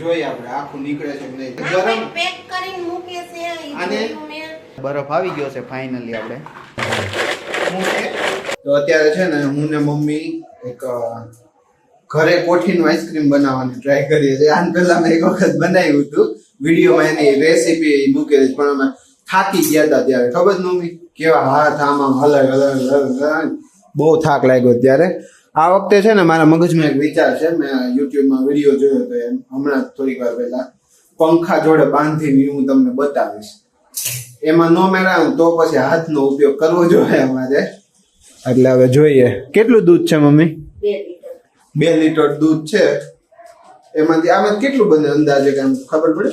જોઈએ આપણે આખું નીકળે છે કે નહીં. ગરમ પેક કરીને મૂકે છે અને બરફ આવી ગયો છે ફાઇનલી આપણે તો અત્યારે છે ને હું ને મમ્મી એક ઘરે કોઠીનું આઈસ્ક્રીમ બનાવવાની ટ્રાય કરીએ છીએ. આન પહેલા મેં એક વખત બનાવ્યું હતું વિડીયોમાં એની રેસીપી મૂકેલી પણ અમે થાકી ગયા હતા ત્યારે ખબર જ મમ્મી કેવા હાથ આમ હલાય બહુ થાક લાગ્યો ત્યારે. આ વખતે છે ને મારા મગજમાં એક વિચાર છે મેં યુટ્યુબમાં વિડીયો જોયો હતો એમ હમણાં થોડીક વાર પહેલા પંખા જોડે બાંધીને હું તમને બતાવીશ. એમાં નો મેળાવું તો પછી હાથનો ઉપયોગ કરવો જોઈએ અમારે. એટલે હવે જોઈએ કેટલું દૂધ છે મમ્મી? 2 લીટર દૂધ છે. એમાંથી આમાં કેટલું બને અંદાજે કામ ખબર પડે?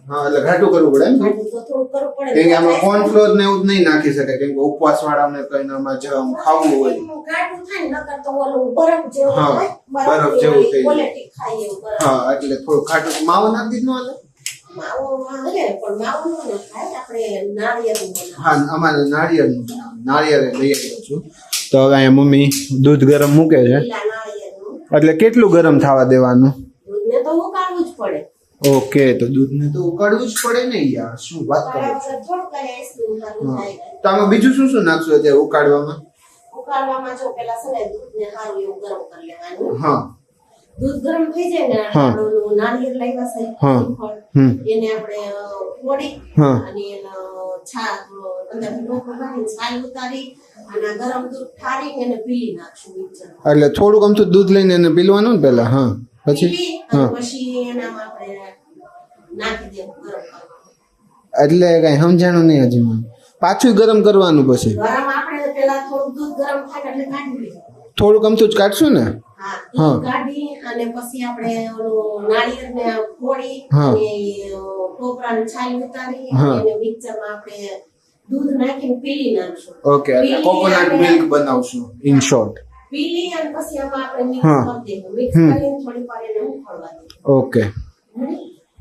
હા એટલે ઘાટું કરવું પડે એમ કેમ કે આમાં કોર્નફ્લોર ને એવું જ નહીં નાખી શકે કેમ કે ઉપવાસ વાળાને કઈ આમાં જમ ખાવું હોય હા બરફ જેવું થઈ જાય. હા એટલે થોડું ઘાટું માવો નાખી જ ન હા અમારે નાળિયેરનું નાળિયેર લઈ આવ્યો છું. તો હવે અહીંયા મમ્મી દૂધ ગરમ મૂકે છે એટલે કેટલું ગરમ થવા દેવાનું? ઓકે તો દૂધને તો ઉકાળવું જ પડે ને યાર શું વાત કરો છો. તો આમાં બીજું શું શું નાખશું અત્યારે ઉકાળવામાં? જો પેલા છે ને દૂધને સારું એવું ગરમ કરી લેવાનું. હા દૂધ ગરમ થઈ જાય ને આપણું નાળિયેર લાવ્યા છે એને આપણે ફોડી અને એનો છાલ અંદર લોકો કાઢીને છાલ ઉતારી અને ગરમ દૂધ ઠારીને એને પીલી નાખશું મિક્સર. એટલે થોડુંક અમથું દૂધ લઈને એને પીલવાનું ને પહેલા? હા પછી પછી એનામાં આપણે નાખી દેવું ગરમ કરવાનું. એટલે કઈ સમજાણું નહીં હજી મને. પાછું ગરમ કરવાનું પછી? ગરમ આપણે પેલા થોડું દૂધ ગરમ થાય એટલે કાઢી લઈએ. થોડુંક અમથું જ કાઢશું ને? હા કાઢી અને પછી આપણે ઓલું નાળિયેરને ફોડી અને ટોપરાની છાલ ઉતારી અને મિક્સરમાં આપણે દૂધ નાખીને પીલી નાખશું. ઓકે એટલે કોકોનટ મિલ્ક બનાવશું ઇન શોર્ટ. પીલી અને પછી આમાં આપણે મિક્સ કરી દેવું. મિક્સ કરીને થોડી વાર એને ઉકળવા દેવું. ઓકે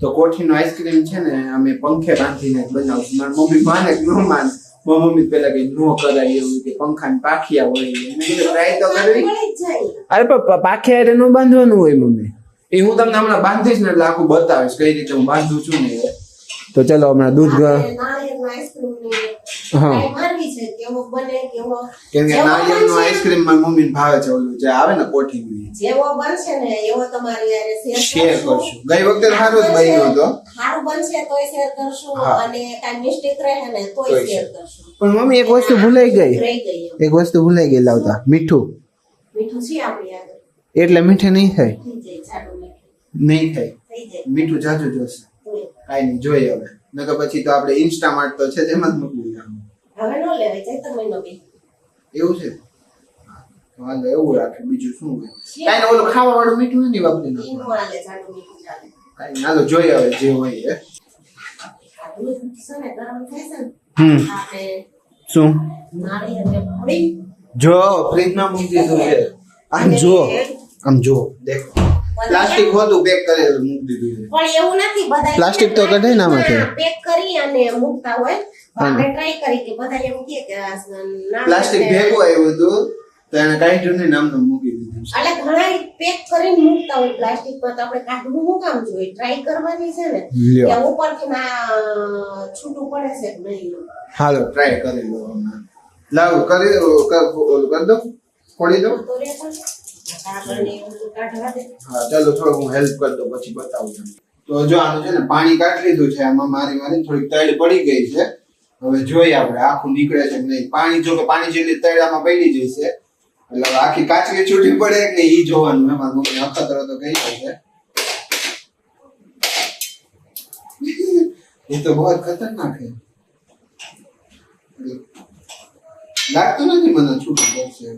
તો કોઠીનો આઈસ્ક્રીમ છે ને અમે પંખે બાંધીને બનાવશું. મારી મમ્મી માને કે ન માને. મમ્મી પેલા કઈ નો કરાય એવું કે પંખાને પાખિયા હોય ટ્રાય તો કરવી. અરે પણ પાખિયા એટલે નો બાંધવાનું હોય મમ્મી. એ હું તમને હમણાં બાંધીશ ને એટલે આખું બતાવીશ કઈ રીતે હું બાંધું છું ને. તો ચલો હમણાં દૂધ કેમ કે નાળિયેરનો આઈસ્ક્રીમ મારી મમ્મીને ભાવે છે ઓલું જે આવે ને કોઠીનું. જેવો બનશે ને એવો તમારી યારે શેર કરશું. ગઈ વખતે સારો જ બન્યો હતો. સારું બનશે તોય શેર કરશું અને કાઈ મિસ્ટેક રહે ને તોય શેર કરશું. પણ મમ્મી એક વસ્તુ ભૂલાઈ ગઈ. એક વસ્તુ ભૂલાઈ ગઈ લાવતા મીઠું. મીઠું છે આપણી આગળ એટલે મીઠે નહીં થાય. નહીં થાય થઈ મીઠું જાજુ જોશે. કાઈ નહીં જોઈએ હવે નકર પછી તો આપણે ઇન્સ્ટામાર્ટ તો છે તેમાં જ મૂકી દેવાનું. હવે નો લેવાય જાય તો મહિનો બી એવું છે વાંધો એવું રાખે બીજું શું હોય કાઈ ને ઓલું ખાવા વાળું મીઠું નહીં વાપરી ઈ નો આલે જાડું મીઠું ચાલે. કાઈ હાલો જોઈએ હવે જે હોય એ. આ દૂધ છે ને ગરમ થાય છે ને આપણે શું નાળિયેરને ફોડી જો ફ્રીજમાં મૂકી દીધું છે. આમ જો દેખો પ્લાસ્ટિક હોતું પેક કરેલું મૂકી દીધું છે. પણ એવું નથી બધા પ્લાસ્ટિક તો કઢાઈ ના માંથી પેક કરી અને મૂકતા હોય. આપણે ટ્રાય કરી કે બધા એમ કહે કે પ્લાસ્ટિક ભેગું આવ્યું હતું તો એને કાઢ્યું ને નામનું મૂકી દીધું છે. એટલે ઘણા પેક કરીને મૂકતા હોય પ્લાસ્ટિકમાં તો આપણે કાઢવું શું કામ જોઈએ? ટ્રાય કરવાની છે ને કે ઉપરથી ના છૂટું પડે છે કે નહીં. હાલો ટ્રાય કરી લો હમણાં. લાવ કરી દો ખોલી દો. હા ચાલો થોડું હું હેલ્પ કરી દો પછી બતાવું તમને. તો જો આનું છે ને પાણી કાઢી લીધું છે આમાં મારી થોડીક તળ પડી ગઈ છે. હવે જોઈએ આપણે આખું નીકળે છે કે નહીં. પાણી જો કે પાણી જેટલી તળ આમાં પડી જશે એટલે આખી કાચકી છૂટી પડે કે નહીં ઈ જોવાનું. એમાં મમ્મી અખતરો તો કહી છે એ તો બહુ ખતરનાક છે. લાગતું નથી મને છૂટું પડશે.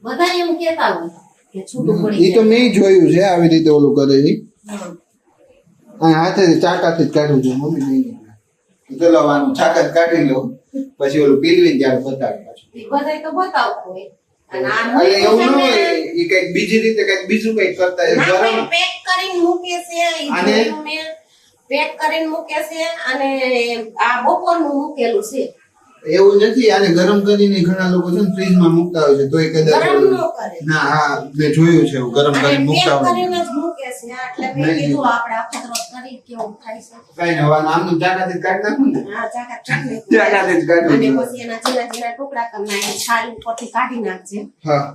બધા એમ કહેતા હોય કે છૂટું પડી જાય. એ તો મેં જોયું છે આવી રીતે ઓલું કરે છે. હાથેથી ચાકાથી જ કાઢવું જોઈએ મમ્મી નહીં નીકળે. ચલો આનું ચાકા કાઢી લો પછી ઓલું પીલવીને ત્યારે બતાવે પાછું. બધાય તો બતાવતો હોય અને આ એવું ન હોય એ કઈક બીજી રીતે કઈક બીજું કઈક કરતા હોય. ગરમ પેક કરીને મૂકે છે અને પેક કરીને મૂકે છે અને આ બપોરનું મૂકેલું છે એવું નથી, આને ગરમ કરીને ઘણા લોકો છે ને ફ્રીજમાં મૂકતા હોય છે તોય કદાચ ગરમ ન કરે. ના હા મેં જોયું છે એવું ગરમ અને કરીને મૂકતા પેક હોય કરીને જ મૂકે છે એટલે મેં નહીં. કીધું આપણે અખતરો કરી કેવું થાય છે. કઈ ને હવે આમનું ચાકાથી જ કાઢી નાખું ને હા, ચાકા ચટણી. ચાકાથી જ કાઢી અને નાખું. પછી એના ઝીણા ઝીણા ટુકડા કરી નાખી છાલ ઉપરથી કાઢી નાખજે. હા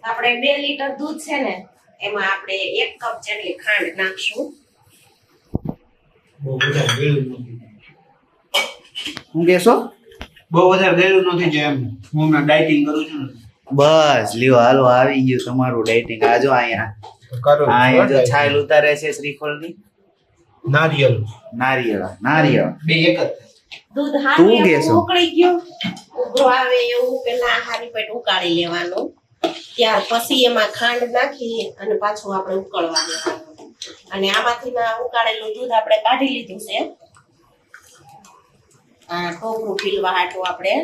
આપણે 2 લીટર દૂધ છે ને એમાં આપણે 1 કપ જેટલી ખાંડ નાખશું. બહુ વધારે ગળ્યું નથી. હું કેશો બહુ વધારે ગળ્યું નથી જે એમ હું હમણાં ડાયટિંગ કરું છું ને બસ લ્યો હાલો આવી ગયું તમારું ડાયટિંગ આજો અહીંયા તો કરું અહીંયા જો છાલ ઉતારે છે શ્રીફળની નારિયેળ નારિયેળ બે એક જ દૂધ તું હારી કહેશો? ઉકળી ગયું ઉભરો આવે એવું પેલા હારી પેટ ઉકાળી લેવાનું. ત્યાર પછી એમાં ખાંડ નાખી અને પાછું આપણે ઉકળવા દેવાનું. અને આમાંથી ના ઉકાળેલું દૂધ આપણે કાઢી લીધું છે. આ ટોપરું પીલવા હાટું આપણે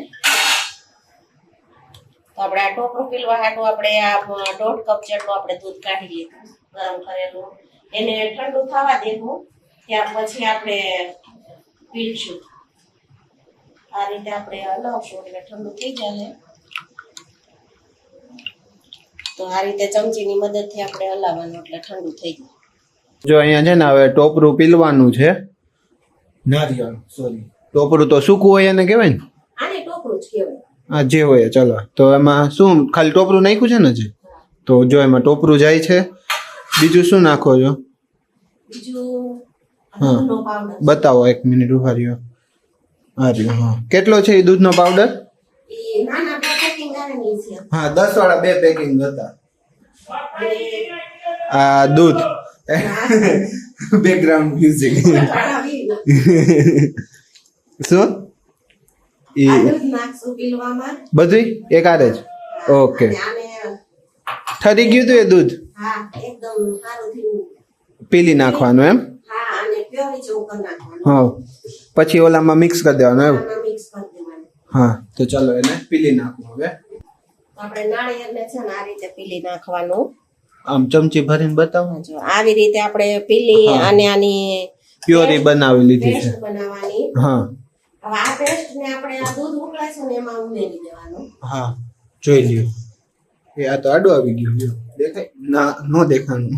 આ ટોપરું પીલવા હાટું આપણે આ 1.5 કપ જેટલું આપણે દૂધ કાઢી લીધું ગરમ કરેલું. એને ઠંડુ થવા દેવું ત્યાર પછી આપણે પીલશું. આ રીતે આપણે હલાવશું એટલે ઠંડુ થઈ જાય. તો આ રીતે ચમચીની મદદથી આપણે હલાવવાનું એટલે ઠંડુ થઈ જાય. જો અહીંયા છે ને હવે ટોપરું પીલવાનું છે નારિયેળ સોરી ટોપરું તો સૂકું હોય એને કહેવાય ને આને ટોપરું જ કહેવાય. હા જે હોય ચલો તો એમાં શું ખાલી ટોપરું નાખ્યું છે ને જે તો જો એમાં ટોપરું જાય છે બીજું શું નાખો છો બીજું હા. દૂધનો પાવડર બતાવો 1 મિનિટ ઉભા રહ્યો આ રહ્યો હા કેટલો છે એ દૂધનો પાવડર એ નાના પેકિંગ આવેલી છે. હા 10 વાળા 2 પેકિંગ હતા અને આ દૂધ બેકગ્રાઉન્ડ મ્યુઝિક શું એ આ દૂધ નાખશું પીલવામાં. બધું એક આરે જ ઓકે અને આને ઠરી ગયું તું એ દૂધ હા એકદમ સારું થયું. પીલી નાખવાનું એમ હા અને પ્યોરી જેવું કરી નાખવાનું. હા પછી ઓલામાં મિક્સ કરી દેવાનું એમ આમાં મિક્સ કરી દેવાનું. હા તો ચાલો એને પીલી નાખવું હવે તો આપણે નાળિયેરને છે ને આ રીતે પીલી નાખવાનું. આમ ચમચી ભરીને બતાવો જો આવી રીતે આપણે પીલી હા. અને આની પ્યોરી બનાવી લીધી છે પેસ્ટ બનાવવાની. હા હવે આ પેસ્ટ ને આપણે આ દૂધ ઉકળે છે ને એમાં ઉમેરી દેવાનું. હા જોઈ લ્યો એ આ તો આડું આવી ગયું લ્યો દેખાય ના નો દેખાનું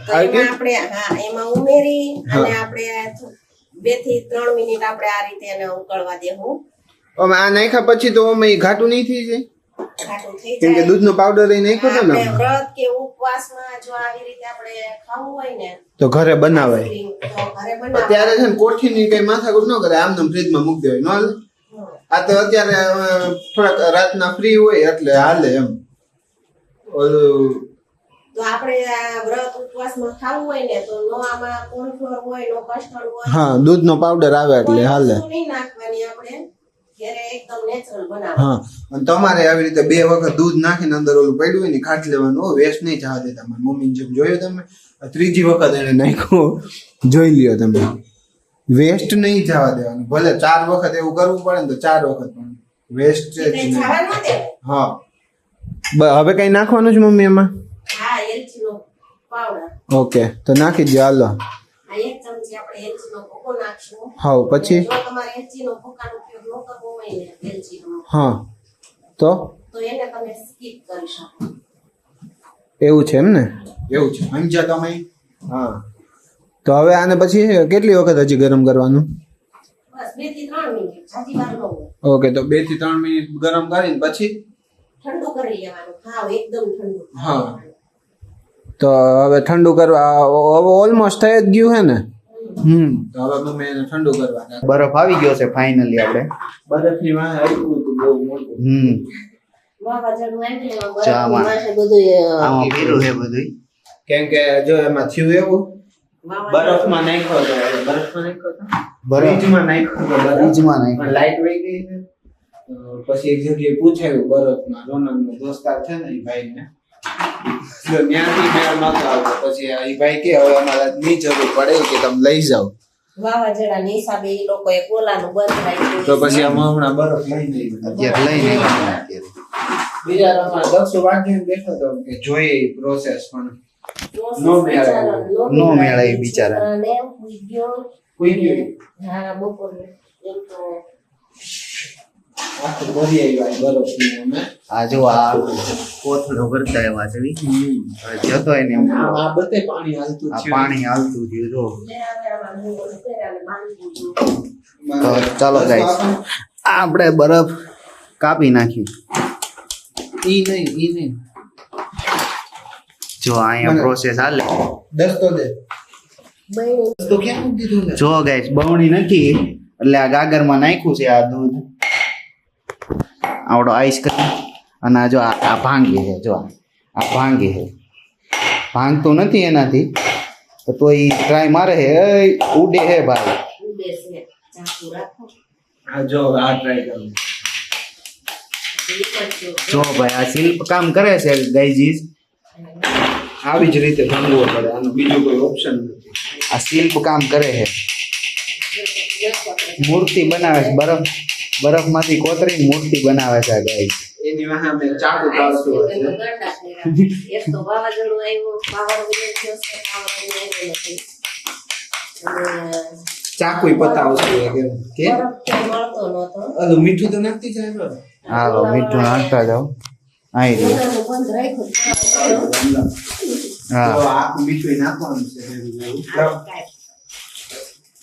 તો આવી એમાં ગયું? આપણે હા એમાં ઉમેરી હા. અને આપણે 2 થી 3 મિનિટ આપણે આ રીતે એને ઉકળવા દેવું. હવે આ નાખ્યા પછી તો અમે ઘાટું નહીં થઈ જાય ખાટું થઈ કેમ કે જાય. દૂધનો પાવડર એ નાખ્યો હતો ને આપણે વ્રત કે ઉપવાસમાં જો આવી રીતે આપણે ખાવું હોય ને તો ઘરે બનાવાય આઈસ્ક્રીમ તો ઘરે ત્યારે બનાવવાનું. છે ને કોઠીની કઈ માથાકૂટ ન કરે આમને ફ્રીજમાં મૂકી દેવાય નો હાલે? આ તો અત્યારે થોડાક રાતના ફ્રી હોય એટલે હાલે એમ ઓલું તો આપણે આ વ્રત ઉપવાસમાં ખાવું હોય ને તો નો આમાં કોર્નફ્લોર હોય નો કસ્ટર્ડ હોય હા દૂધનો પાવડર આવે એટલે હાલે કોઈ વસ્તુ નહીં નાખવાની આપણે ઘરે એકદમ નેચરલ બનાવવાનું. હા અને તમારે આવી રીતે 2 વખત દૂધ નાખીને અંદર ઓલું પડ્યું હોય ને કાઢ લેવાનું વેસ્ટ નહીં જવા દેતા મારી મમ્મીને જેમ જોયું તમે આ ત્રીજી વખત એને નાખ્યું જોઈ લ્યો તમે વેસ્ટ નહીં જવા દેવાનું ભલે 4 વખત એવું કરવું પડે ને તો 4 વખત પણ વેસ્ટ જ એટલે નહીં. જવા ન દેવાય. હા હવે કઈ નાખવાનું છે મમ્મી એમાં હા એલચીનો પાવડર ઓકે તો નાખી દો હાલો આ 1 ચમચી આપણે એલચીનો ભૂકો નાખશું. હા પછી જો તમારે એલચીનો ભૂકાનો ઉપયોગ ન કરવો હોય ને એલચીનો હા તો તો એને તમે સ્કીપ કરી શકો. એવું છે એમ ને એવું છે સમજ્યા તમે હા તો હવે આને પછી કેટલી વખત હજી ગરમ કરવાનું બસ 2 થી 3 મિનિટ જાજી વાર ન હોય. ઓકે તો 2 થી 3 મિનિટ ગરમ કરીને પછી ઠંડુ કરી લેવાનું. હા એકદમ ઠંડુ. હા. તો હવે ઠંડુ કરવા હવે ઓલમોસ્ટ થઈ જ ગયું હે ને તો હવે તમે એને ઠંડુ કરવાના બરફ આવી ગયો છે ફાઇનલી આપણે બરફની વાહ આવ્યું હતું બહુ મોટું વાવાઝોડું આવી ગયું, ચા આમાં. બરફની વાહે બધું આમાં પીરું છે બધું કેમ કે જો એમાં થયું એવું વાવાઝોડું. બરફમાં નાખ્યો હતો બરફમાં નાખ્યો હતો બરફ ફ્રીજમાં નાખ્યો હતો બરફ ફ્રીજમાં નાખ્યો. લાઈટ વહી ગઈ ને તો પછી એક જગ્યાએ પૂછાયું બરફમાં રોનકનો દોસ્તાર છે ને એ ભાઈને તો ત્યાંથી મેળ નતો આવતો પછી એ ભાઈ કે હવે અમારે નહીં જરૂર પડે કે તમે લઈ જાઓ વાવાઝોડાના હિસાબે ઈ લોકોએ કોલાનું બંધ રાખ્યું. તો પછી અમે હમણાં બરફ લઈ જઈએ અત્યારે લઈને આવ્યા અત્યારે બીજા અમારા દક્ષો વાગ્યો બેઠો હતો કે જોઈએ પ્રોસેસ પણ પ્રોસેસ નો મેળ આવ્યો. બિચારાનો નો મેળ આવ્યો બિચારાને. છોકરાને હુઈ ગયો કોઈ ગયું હા બપોરે એમ તો આખું ભરી આવ્યા બરફનું અમે. આ જો આ કોથળો ભરતા એવા છે જતો એને એમ આ બધે પાણી હાલતું આ થયું. પાણી હાલતું થયું જો મારે તો ચાલો બસ guys. આપણે આપણે બરફ કાપી નાખી ઈ નહીં જો અહીંયા મને- પ્રોસેસ હાલે દસ્તો દે બહેની તો ક્યાં મૂકી દીધું ને જો ગાઈસ બવણી નથી એટલે આ ગાગરમાં નાખ્યું છે આ દૂધ આવડો આઈસ્ક્રીમ અને આ જો આ ભાંગી છે જો આ ભાંગી છે ભાંગતું નથી એનાથી તો એ ટ્રાય મારે છે એ ઉડે હે ભાઈ ઉડે છે ચાકુ રાખો આ જો આ ટ્રાય કરું જો ભાઈ આ શિલ્પ કામ કરે છે ગાઈજીસ આવી જ રીતે ભણવો પડે આનો બીજો કોઈ ઓપ્શન નથી આ શિલ્પ કામ કરે છે મૂર્તિ બનાવે છે બરફમાંથી કોતરીને મૂર્તિ બનાવે છે ગાઈસ એની વાહે અમે ચાકુ કાઢતું હશે એક તો વાવાઝોડું આવ્યું પાવર વિલેજ થયો છે પાવર આવ્યો નથી અને ચાકુય પતાવશે કે બરફ ક્યાંય મળતો નહોતો ઓલું મીઠું તો નાખતી જાય બરાબર હાલો મીઠું નાખતા જાઓ આઈ રહ્યું ઉનાળું બંધ રાખ્યું તો હા આખું મીઠું નાખવાનું છે ભેગું ભેગું.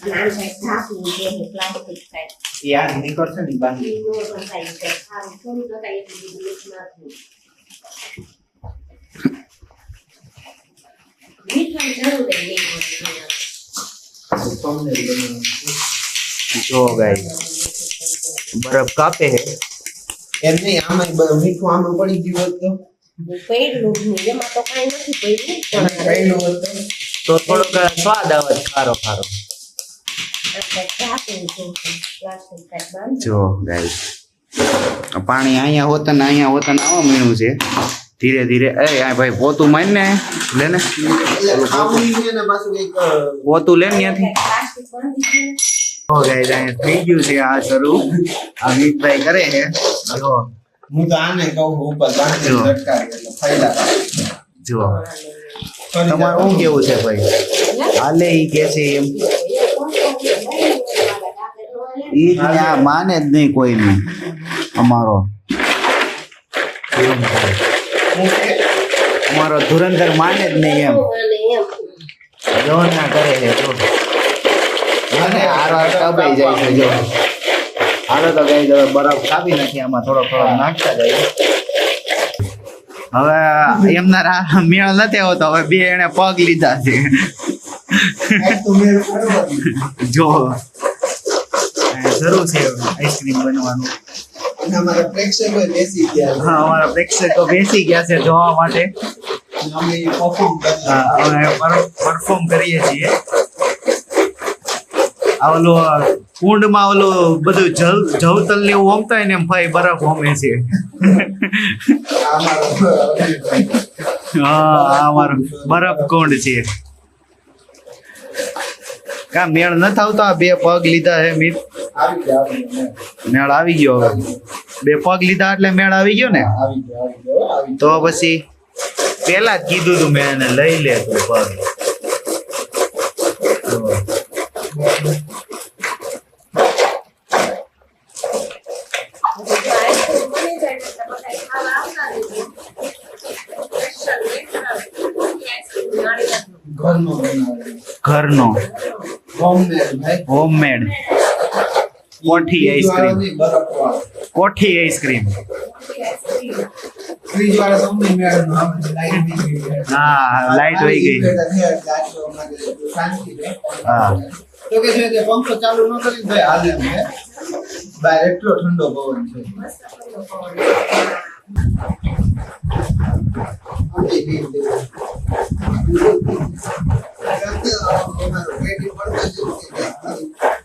નામ સાહેબ ઢાંકવું છે પ્લાસ્ટિક સાહેબ એ આ નીકળશે ને બાંધી thumbnail બનાવવાનું છે. જો ગાઈસ બરફ કાપે છે એમ નહીં આમાં મીઠું આમાં પડી ગયું હોત તો એમાં તો કઈ નથી પડ્યું કઈનું હોત તો તો થોડોક સ્વાદ આવે ખારો ખારો જો ગાઈસ પાણી અહીંયા હોતન આવા મીણું છે ધીરે ધીરે એ આ ભાઈ પોતું માર ને લે ને એટલે ખાવું છે ને પાછું કંઈક પોતું લે ને ત્યાંથી ઓ ગાઈસ અહીંયા થઈ ગયું છે આ શરૂ આ મીઠ ફ્રાય કરે છે જો હું તો આને કહું ઉપર બાંધી જો. લટકાવી એટલે ફાયદા જો તમારું શું કેવું છે ભાઈ હાલે ઈ કે છે એમ ઈ જ ને આ માને જ નહીં કોઈનું અમારો અમારો ધુરંધર માને જ નહીં એમ જો ના કરે છે જો અને હારો કપાઈ જાય છે જો હાલો તો ગઈ હવે બરફ કાપી નાખી આમાં થોડો થોડો નાખતા જાય હવે એમના મેળ નથી આવતો હવે બે એને પગ લીધા છે કાંઈક તો મેળ પડવો જ. જો શરૂ છે આઈસ્ક્રીમ બનવાનું અને અમારા પ્રેક્ષકો બેસી ગયા હા અમારા પ્રેક્ષકો બેસી ગયા છે જોવા માટે છે. અમે પરફોર્મ હા, અમે પરફોર્મ કરીએ છીએ આ ઓલું કુંડમાં ઓલું બધું જવતલ ને એવું હોમતા હોય ને એમ ભાઈ બરફ હોમે છે હા આ અમારો બરફ કુંડ છે કા મેળ ન આવતો આ બે પગ લીધા છે મીત આવી ગયા. મેળ આવી ગયો હવે બે પગ લીધા એટલે મેળ આવી ગયો ને આવી ગયા. તો પછી પેલા જ કીધું તું મેં એને લઈ લે તું પગ તો ઘરનો બનાવે. ઘરનો હોમમેડ ભાઈ. હોમમેડ કોઠી આઈસ્ક્રીમ ફ્રીજવાળો નહીં, બરફવાળો. કોઠી આઈસ્ક્રીમ ફ્રીજવાળો તો અમને મેળનો આવે છે, લાઈટ બી ગઈ છે. હા લાઈટ વહી ગઈ શાંતિ રહે. હા. તો કે છે તે પંખો ચાલુ ન કરી ભાઈ હાલે એમ છે. બહાર એટલો ઠંડો પવન છે. અમે બી દેવું. અમારું પેટી પડતું જ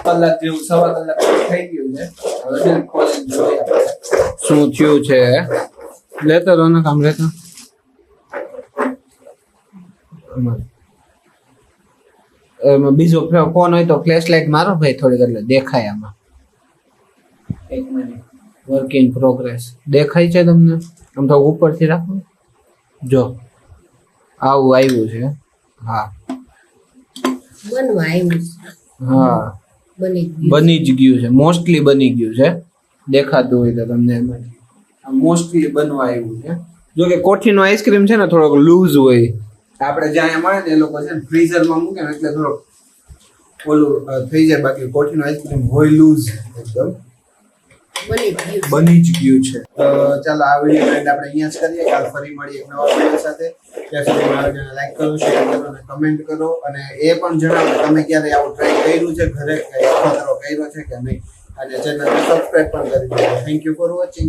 કલાક જેવું સવા કલાક થઈ ગયું છે હવે ખોલીને જોઈએ આપણે. શું થયું છે લેતો તો ને કામ લેતો એમાં બીજો ફોન હોય તો ફ્લેશ લાઈટ મારો ભાઈ થોડીક એટલે દેખાય આમાં એક મિનિટ વર્ક ઇન પ્રોગ્રેસ દેખાય છે તમને? આમ તો ઉપરથી રાખો, જો આવું આવ્યું છે. હા બનવા આવ્યું છે. હા બની જ ગયું છે, મોસ્ટલી બની ગયું છે. દેખાતું હોય તો તમને એમાં મોસ્ટલી બનવા આવ્યું છે. જો કે કોઠીનો આઈસ્ક્રીમ છે ને થોડોક લૂઝ હોય, આપણે જ્યાં મળે ને એ લોકો છે ને ફ્રીઝરમાં મૂકે ને એટલે થોડોક ઓલું થઈ જાય, બાકી કોઠીનો આઈસ્ક્રીમ હોય લૂઝ એકદમ. બની જ ગયું છે. તો ચાલો આ વિડીયો આપણે અહીંયા જ કરીએ. કાલ ફરી મળીએ એક નવા વિડીયો સાથે. ત્યાં સુધી મારા વિડીયોને લાઈક કરો, શેર કરો અને કમેન્ટ કરો, અને એ પણ જણાવો તમે ક્યારે આવું ટ્રાય કર્યું છે ઘરે, કે કર્યો છે કે નહીં, અને ચેનલને સબસ્ક્રાઇબ પણ કરી દો. Thank you for watching.